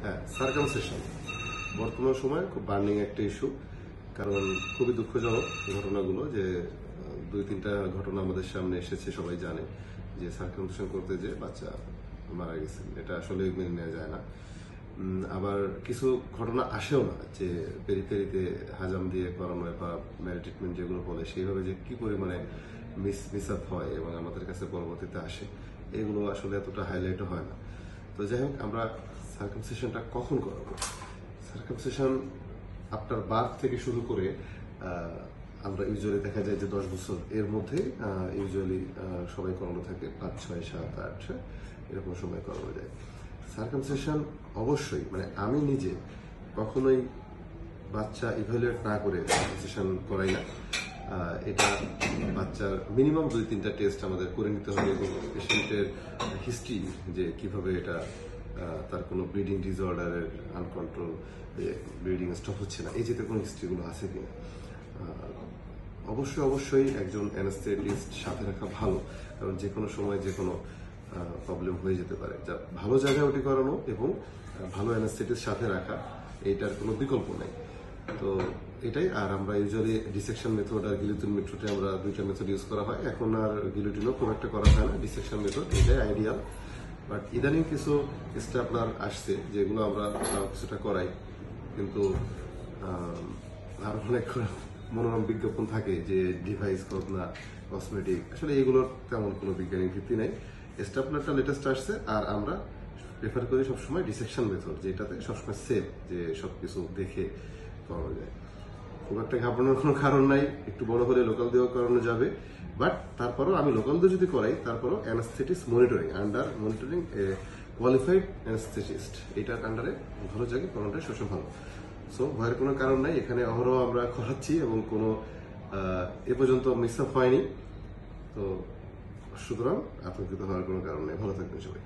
হ্যাঁ, সার্কামসিশন বর্তমান সময়ে খুব বার্নিং একটা ইস্যু। কারণ খুবই দুঃখজনক ঘটনাগুলো যে 2-3টা ঘটনা আমাদের সামনে এসেছে, সবাই জানে যে সার্কামসিশন করতে যে বাচ্চা মারা গেছে। এটা আসলে মেনে নেওয়া যায় না। আবার কিছু ঘটনা আসেও না যে পেরিতে হাজাম দিয়ে করানো বা মেল ট্রিটমেন্ট যেগুলো বলে সেইভাবে যে কি পরিমাণে মিস আপ হয় এবং আমাদের কাছে পরবর্তীতে আসে, এগুলো আসলে এতটা হাইলাইটও হয় না। তো যাই হোক, আমরা সার্কামসিশনটা কখন করাবো? সার্কামসিশন আপনার বার্থ থেকে শুরু করে আমরা ইউজুয়ালি দেখা যায় যে 10 বছর এর মধ্যে ইউজুয়ালি সবাই করানো থাকে, 5, 6, 7, 8 এরকম সময় করানো যায়। সার্কামসিশন অবশ্যই, মানে আমি নিজে কখনোই বাচ্চা ইভ্যালুয়েট না করে সার্কামসিশন করাই না। এটা বাচ্চার মিনিমাম 2-3টা টেস্ট আমাদের করে নিতে হবে এবং পেশেন্টের হিস্ট্রি, যে কিভাবে এটা তার কোনো ব্লিডিং ডিসঅর্ডারের আনকন্ট্রোল, ব্লিডিং স্টপ হচ্ছে না, এই জাতীয় কোনো হিস্ট্রিগুলো আছে কিনা। অবশ্যই একজন অ্যানাস্থেটিস্ট সাথে রাখা ভালো, কারণ যে কোনো সময় যে কোনো প্রবলেম হয়ে যেতে পারে। যা ভালো জায়গায় ওটি করানো এবং ভালো অ্যানাস্থেটিস্ট সাথে রাখা, এইটার কোনো বিকল্প নাই। তো এটাই। আর আমরা ইউজুয়ালি ডিসেকশন মেথড আর গিলোটিন মেথডে আমরা 2টা মেথড ইউজ করা হয়। এখন আর গিলোটিনও খুব একটা করা হয় না, ডিসেকশন মেথড এটাই আইডিয়াল। বাট ইদানিং কিছু স্টেপলার আসছে যেগুলো আমরা কিছুটা করাই, কিন্তু আর অনেক মনোরম বিজ্ঞাপন থাকে যে ডিভাইস না কসমেটিক, আসলে এগুলোর তেমন কোনো বৈজ্ঞানিক ভিত্তি নাই। স্টেপলারটা লেটেস্ট আসছে, আর আমরা প্রেফার করি সবসময় ডিসেকশন মেথড, যেটাতে সবসময় সেফ, যে সবকিছু দেখে করানো যায়। খুব একটা ঘাবড়ানোর কোনো কারণ নাই, একটু বড় হলে লোকাল দিয়েও করানো যাবে। বাট তারপরও আমি লোকাল দিয়ে যদি করাই, তারপরও anaesthetist monitoring, under monitoring qualified anaesthetist, এটার আন্ডারে ভালো জায়গায় করানোটাই সবসময় ভালো। সো ভয়ের কোনো কারণ নাই, এখানে অহরহ আমরা করাচ্ছি এবং কোনো এ পর্যন্ত মিস আপ হয়নি। তো সুতরাং আতঙ্কিত হওয়ার কোনো কারণ নেই। ভালো থাকবেন সবাই।